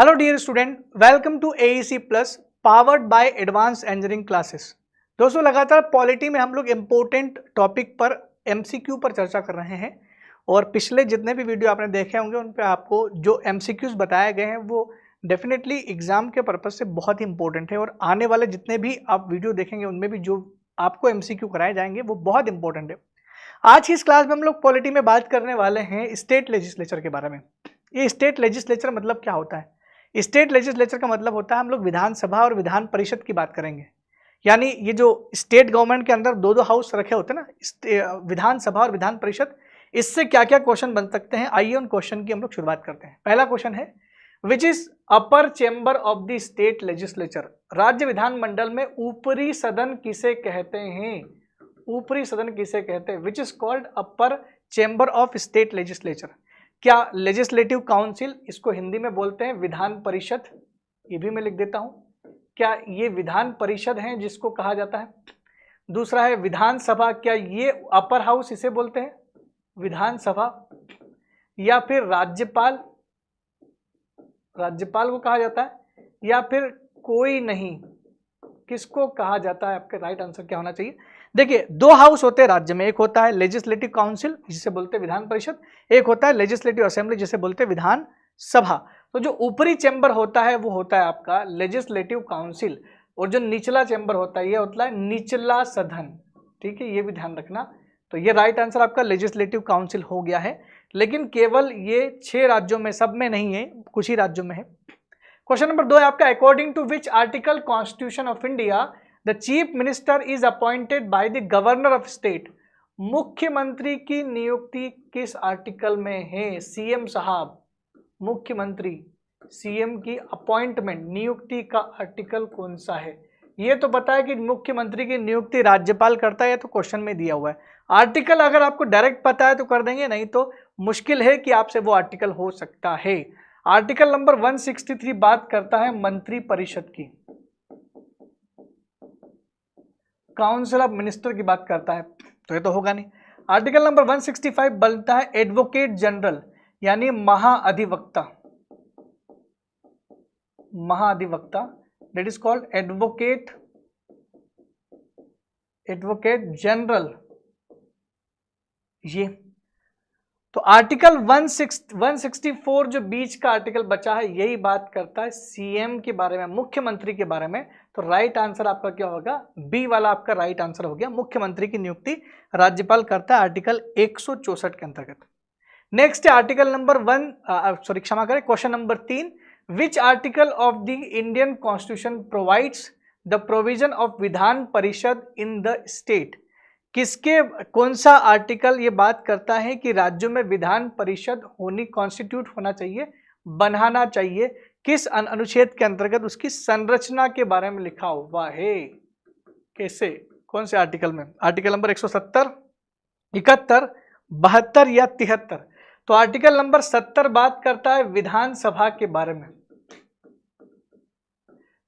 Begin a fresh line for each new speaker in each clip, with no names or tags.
Hello dear student, welcome to AEC plus powered by advance engineering classes. दोस्तों, लगातार polity में हम लोग इम्पोर्टेंट टॉपिक पर MCQ पर चर्चा कर रहे हैं और पिछले जितने भी वीडियो आपने देखे होंगे उन पे आपको जो MCQs बताए गए हैं वो डेफिनेटली एग्जाम के पर्पज से बहुत ही इंपॉर्टेंट है और आने वाले जितने भी आप वीडियो देखेंगे उनमें भी जो आपको MCQ कराए जाएंगे वो बहुत इंपॉर्टेंट है। आज की इस क्लास में हम लोग पॉलिटी में बात करने वाले हैं स्टेट लेजिस्लेचर के बारे में। ये स्टेट लेजिस्लेचर मतलब क्या होता है? स्टेट लेजिस्लेचर का मतलब होता है हम लोग विधानसभा और विधान परिषद की बात करेंगे। यानी ये जो स्टेट गवर्नमेंट के अंदर दो हाउस रखे होते हैं ना, विधानसभा और विधान परिषद, इससे क्या क्या क्वेश्चन बन सकते हैं, आइए उन क्वेश्चन की हम लोग शुरुआत करते हैं। पहला क्वेश्चन है, which is upper chamber of the state legislature? राज्य विधानमंडल में ऊपरी सदन किसे कहते हैं? ऊपरी सदन किसे कहते हैं? Which is called upper chamber of state legislature. क्या लेजिस्लेटिव काउंसिल, इसको हिंदी में बोलते हैं विधान परिषद, ये भी मैं लिख देता हूं। क्या ये विधान परिषद है जिसको कहा जाता है? दूसरा है विधानसभा, क्या ये अपर हाउस इसे बोलते हैं विधानसभा? या फिर राज्यपाल, राज्यपाल को कहा जाता है? या फिर कोई नहीं, किसको कहा जाता है? आपके राइट आंसर क्या होना चाहिए? देखिए, दो हाउस होते हैं राज्य में, एक होता है लेजिस्लेटिव काउंसिल जिसे बोलते हैं विधान परिषद, एक होता है लेजिस्लेटिव असेंबली जिसे बोलते हैं विधान सभा। तो जो ऊपरी चैम्बर होता है वो होता है आपका लेजिस्लेटिव काउंसिल और जो निचला चैम्बर होता है ये होता है निचला सदन। ठीक है, ये भी ध्यान रखना। तो ये राइट आंसर आपका लेजिस्लेटिव काउंसिल हो गया है, लेकिन केवल ये 6 राज्यों में, सब में नहीं है, कुछ ही राज्यों में है। क्वेश्चन नंबर 2 है आपका, according to which article constitution of India the chief minister is appointed by the governor of state? मुख्यमंत्री की नियुक्ति किस आर्टिकल में है? सीएम साहब, मुख्यमंत्री, सीएम की अपॉइंटमेंट, नियुक्ति का आर्टिकल कौन सा है? ये तो पता है कि मुख्यमंत्री की नियुक्ति राज्यपाल करता है, तो क्वेश्चन में दिया हुआ है। आर्टिकल अगर आपको डायरेक्ट पता है तो कर देंगे, नहीं तो मुश्किल है कि आपसे वो आर्टिकल हो सकता है। आर्टिकल नंबर 163 बात करता है मंत्री परिषद की, काउंसिल ऑफ मिनिस्टर की बात करता है, तो ये तो होगा नहीं। आर्टिकल नंबर 165 बनता है एडवोकेट जनरल यानी महाअधिवक्ता, महाअधिवक्ता, that is called advocate general. ये तो आर्टिकल 164 जो बीच का आर्टिकल बचा है यही बात करता है सीएम के बारे में, मुख्यमंत्री के बारे में। तो राइट आंसर आपका क्या होगा? बी वाला आपका राइट आंसर हो गया। मुख्यमंत्री की नियुक्ति राज्यपाल करता है आर्टिकल 164 के अंतर्गत। नेक्स्ट है आर्टिकल नंबर क्षमा करें, question number 3, which article of the Indian constitution provides the provision of Vidhan Parishad in the state? किसके, कौन सा आर्टिकल ये बात करता है कि राज्यों में विधान परिषद होनी, कॉन्स्टिट्यूट होना चाहिए, बनाना चाहिए? किस अनुच्छेद के अंतर्गत उसकी संरचना के बारे में लिखा हुआ है? कैसे, कौन से आर्टिकल में? आर्टिकल नंबर 170, 71, 72 या 73? तो आर्टिकल नंबर 70 बात करता है विधानसभा के बारे में।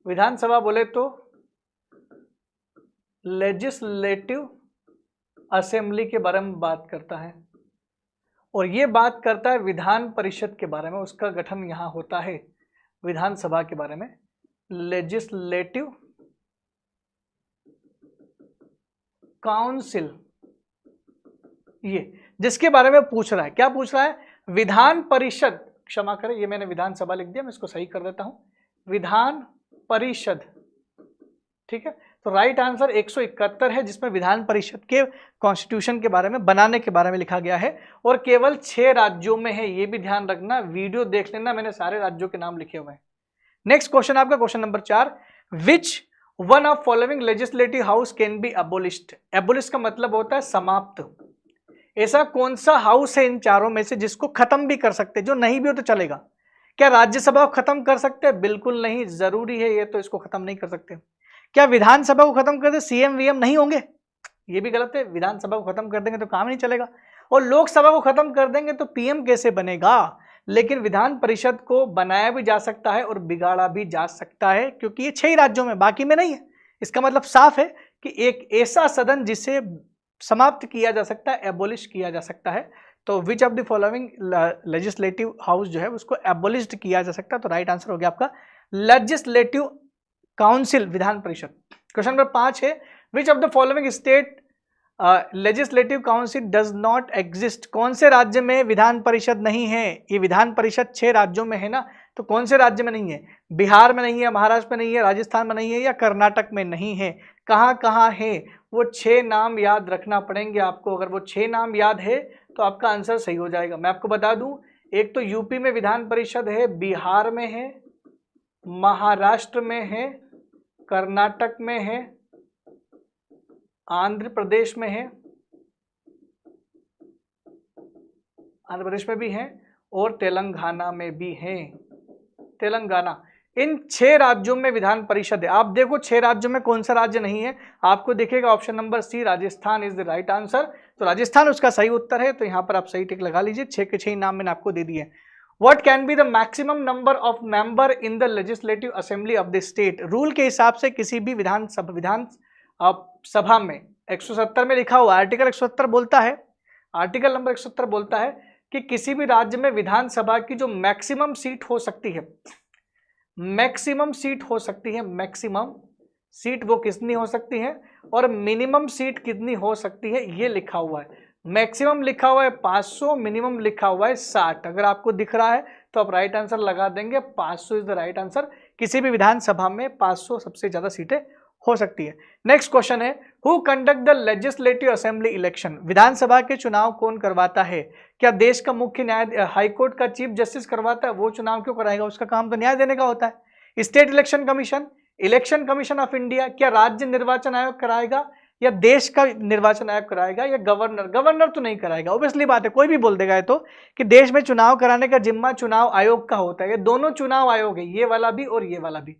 विधानसभा बोले तो लेजिस्लेटिव असेंबली के बारे में बात करता है, और ये बात करता है विधान परिषद के बारे में, उसका गठन यहां होता है विधानसभा के बारे में, लेजिस्लेटिव काउंसिल, ये जिसके बारे में पूछ रहा है। क्या पूछ रहा है? विधान परिषद, क्षमा करें ये मैंने विधानसभा लिख दिया, मैं इसको सही कर देता हूं, विधान परिषद। ठीक है, तो राइट आंसर 171 है जिसमें विधान परिषद के कॉन्स्टिट्यूशन के बारे में, बनाने के बारे में लिखा गया है, और केवल 6 राज्यों में है, ये भी ध्यान रखना। वीडियो देख लेना, मैंने सारे राज्यों के नाम लिखे हुए हैं। नेक्स्ट क्वेश्चन आपका, question number 4, which one of following legislative house can be abolished? Abolish का मतलब होता है समाप्त। ऐसा कौन सा हाउस है इन चारों में से जिसको खत्म भी कर सकते, जो नहीं भी हो तो चलेगा? क्या राज्यसभा को खत्म कर सकते हैं? बिल्कुल नहीं, जरूरी है ये, तो इसको खत्म नहीं कर सकते। क्या विधानसभा को खत्म कर दे सीएम वीएम नहीं होंगे? ये भी गलत है, विधानसभा को खत्म कर देंगे तो काम नहीं चलेगा, और लोकसभा को खत्म कर देंगे तो पीएम कैसे बनेगा? लेकिन विधान परिषद को बनाया भी जा सकता है और बिगाड़ा भी जा सकता है, क्योंकि ये 6 राज्यों में, बाकी में नहीं है। इसका मतलब साफ है कि एक ऐसा सदन जिसे समाप्त किया जा सकता है, एबोलिश किया जा सकता है, तो विच of the following legislative house जो है उसको एबोलिश्ड किया जा सकता है, तो राइट आंसर हो गया आपका legislative council, Vidhan Parishad. Question number 5 है which of the following state legislative council does not exist, कौन से राज्य में विधान परिषद नहीं है। ये विधान परिषद 6 राज्यों में है ना, तो कौन से राज्य में नहीं है, बिहार में नहीं है, महाराष्ट्र में नहीं है, राजस्थान में नहीं है या कर्नाटक में नहीं है, कहाँ कहाँ है, वो 6 नाम याद रखना पड़ेंगे आपको। अगर वो 6 नाम याद है तो आपका आंसर सही हो जाएगा। मैं आपको बता दूं, एक तो यूपी में विधान परिषद है, बिहार में है, महाराष्ट्र में है, कर्नाटक में है, आंध्र प्रदेश में है, आंध्र प्रदेश में भी है और तेलंगाना में भी है। तेलंगाना, इन 6 राज्यों में विधान परिषद है। आप देखो 6 राज्यों में कौन सा राज्य नहीं है, आपको दिखेगा option number C, Rajasthan is the right answer. तो राजस्थान उसका सही उत्तर है, तो यहां पर आप सही टिक लगा लीजिए। 6 के 6 नाम मैंने आपको दे दिए। What can be the maximum number of member in the legislative assembly of the state, rule के हिसाब से किसी भी विधान सभा में 170 में लिखा हुआ, आर्टिकल 170 बोलता है, आर्टिकल नंबर 170 बोलता है कि किसी भी राज्य में विधानसभा की जो मैक्सिमम सीट हो सकती है, मैक्सिमम सीट हो सकती है, मैक्सिमम सीट वो कितनी हो सकती है और मिनिमम सीट कितनी हो सकती है, ये लिखा हुआ है। मैक्सिमम लिखा हुआ है 500, मिनिमम लिखा हुआ है 60। अगर आपको दिख रहा है तो आप राइट आंसर लगा देंगे, 500 इज द राइट आंसर। किसी भी विधानसभा में 500 सबसे ज्यादा सीटें हो सकती है। नेक्स्ट क्वेश्चन है who conduct the legislative assembly election, विधानसभा के चुनाव कौन करवाता है। क्या देश का मुख्य न्याय हाईकोर्ट का चीफ जस्टिस करवाता है, वो चुनाव क्यों कराएगा, उसका काम तो न्याय देने का होता है। State election commission, election commission of India, क्या राज्य निर्वाचन आयोग कराएगा या देश का निर्वाचन आयोग कराएगा या गवर्नर, गवर्नर तो नहीं कराएगा, ऑब्वियसली बात है, कोई भी बोल देगा ये तो कि देश में चुनाव कराने का जिम्मा चुनाव आयोग का होता है। ये दोनों चुनाव आयोग है, ये वाला भी और ये वाला भी,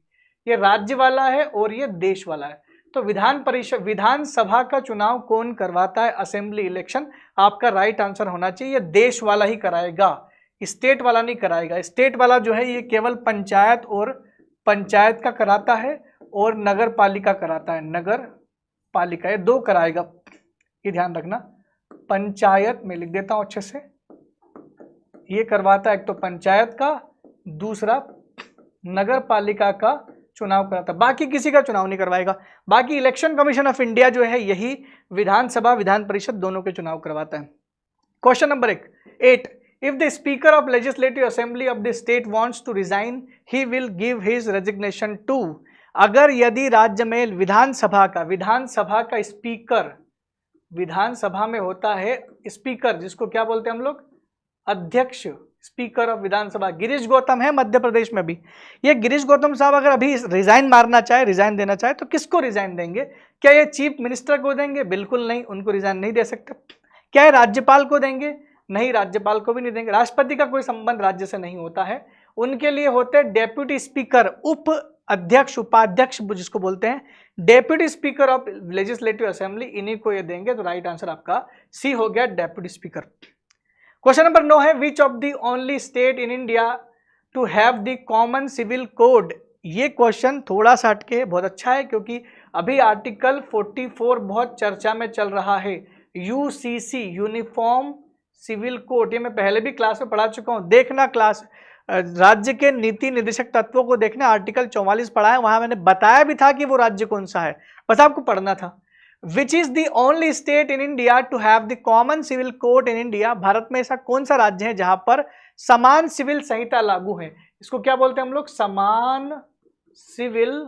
ये राज्य वाला है और ये देश वाला है। तो विधान परिषद, विधानसभा का चुनाव कौन करवाता है, असेंबली इलेक्शन, आपका राइट आंसर होना चाहिए देश वाला ही कराएगा, स्टेट वाला नहीं कराएगा। स्टेट वाला जो है ये केवल पंचायत और पंचायत का कराता है और नगर पालिका कराता है, नगर पालिका, ये 2 कराएगा, ये ध्यान रखना। पंचायत में लिख देता हूं अच्छे से, ये करवाता है एक तो पंचायत का, दूसरा नगर पालिका का चुनाव कराता, बाकी किसी का चुनाव नहीं करवाएगा। बाकी इलेक्शन कमीशन ऑफ इंडिया जो है यही विधानसभा विधान परिषद दोनों के चुनाव करवाता है। Question number 8, if the speaker of legislative assembly of the state wants to resign he will give his resignation to, अगर यदि राज्य में विधानसभा का स्पीकर, विधानसभा में होता है स्पीकर, जिसको क्या बोलते हैं हम लोग, अध्यक्ष, स्पीकर ऑफ विधानसभा गिरीश गौतम है मध्य प्रदेश में भी। ये गिरीश गौतम साहब अगर अभी रिजाइन मारना चाहे, रिजाइन देना चाहे तो किसको रिजाइन देंगे, क्या ये चीफ मिनिस्टर को देंगे, बिल्कुल नहीं, उनको रिजाइन नहीं दे सकते। क्या ये राज्यपाल को देंगे, नहीं, राज्यपाल को भी नहीं देंगे। राष्ट्रपति का कोई संबंध राज्य से नहीं होता है, उनके लिए होते हैं डेप्यूटी स्पीकर, उप अध्यक्ष, उपाध्यक्ष जिसको बोलते हैं, deputy speaker of legislative assembly, इन्हीं को ये देंगे। तो राइट आंसर आपका सी हो गया, डेप्यूटी स्पीकर। क्वेश्चन नंबर 9 है which of the only state in India to have the common civil code. ये क्वेश्चन थोड़ा सा हटके बहुत अच्छा है क्योंकि अभी आर्टिकल 44 बहुत चर्चा में चल रहा है, यूसीसी, यूनिफॉर्म सिविल कोड। ये मैं पहले भी क्लास में पढ़ा चुका हूँ, देखना क्लास, राज्य के नीति निर्देशक तत्वों को देखना, आर्टिकल 44 पढ़ा है, वहां मैंने बताया भी था कि वो राज्य कौन सा है, बस आपको पढ़ना था। Which is the only state in India to have the common civil code in India, Bharat में ऐसा कौन सा राज्य है जहां पर समान सिविल संहिता लागू है। इसको क्या बोलते हैं हम लोग, समान सिविल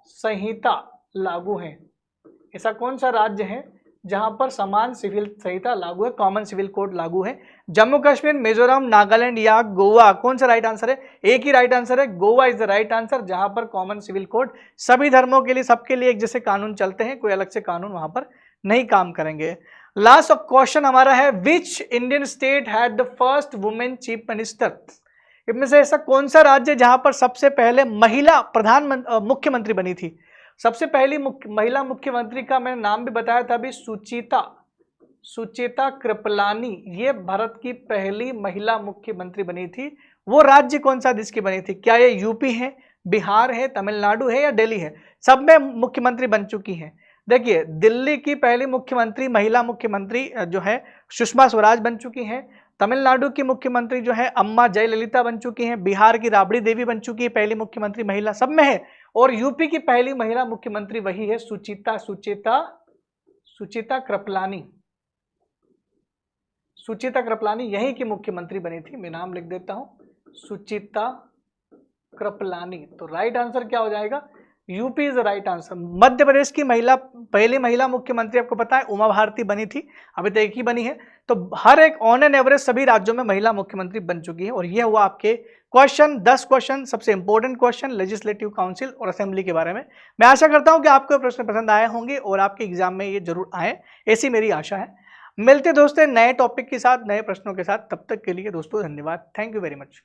संहिता लागू है। ऐसा कौन सा राज्य है जहां पर समान सिविल संहिता लागू है, कॉमन सिविल कोड लागू है। जम्मू कश्मीर, मिजोरम, नागालैंड या गोवा, कौन सा राइट आंसर है, एक ही राइट आंसर है, Goa is the right answer, जहां पर कॉमन सिविल कोड सभी धर्मों के लिए, सबके लिए एक जैसे कानून चलते हैं, कोई अलग से कानून वहां पर नहीं काम करेंगे। लास्ट क्वेश्चन हमारा है which Indian state had the first women chief minister. इनमें से ऐसा कौन सा राज्य जहां पर सबसे पहले महिला मुख्यमंत्री बनी थी। सबसे पहली महिला मुख्यमंत्री का मैंने नाम भी बताया था अभी, सुचेता कृपलानी, ये भारत की पहली महिला मुख्यमंत्री बनी थी। वो राज्य कौन सा जिसकी बनी थी, क्या ये यूपी है, बिहार है, तमिलनाडु है या दिल्ली है, सब में मुख्यमंत्री बन चुकी हैं। देखिए दिल्ली की पहली मुख्यमंत्री, महिला मुख्यमंत्री जो है सुषमा स्वराज बन चुकी हैं। तमिलनाडु की मुख्यमंत्री जो है अम्मा जयललिता बन चुकी हैं। बिहार की राबड़ी देवी बन चुकी है, पहली मुख्यमंत्री महिला, सब में है। और यूपी की पहली महिला मुख्यमंत्री वही है सुचिता कृपलानी। सुचिता कृपलानी यहीं की मुख्यमंत्री बनी थी। मैं नाम लिख देता हूं, सुचिता कृपलानी। तो राइट आंसर क्या हो जाएगा? UP is the right answer. Madhya Pradesh की पहली महिला मुख्यमंत्री आपको पता है उमा भारती बनी थी, अभी तो एक ही बनी है। तो हर एक ऑन एन एवरेज सभी राज्यों में महिला मुख्यमंत्री बन चुकी है। और यह हुआ आपके क्वेश्चन 10 क्वेश्चन, सबसे इंपॉर्टेंट क्वेश्चन लेजिस्लेटिव काउंसिल और असेंबली के बारे में। मैं आशा करता हूं कि आपको प्रश्न पसंद आए होंगे और आपके एग्जाम में ये जरूर आए, ऐसी मेरी आशा है। मिलते दोस्तों नए टॉपिक के साथ, नए प्रश्नों के साथ। तब तक के लिए दोस्तों धन्यवाद। Thank you very much.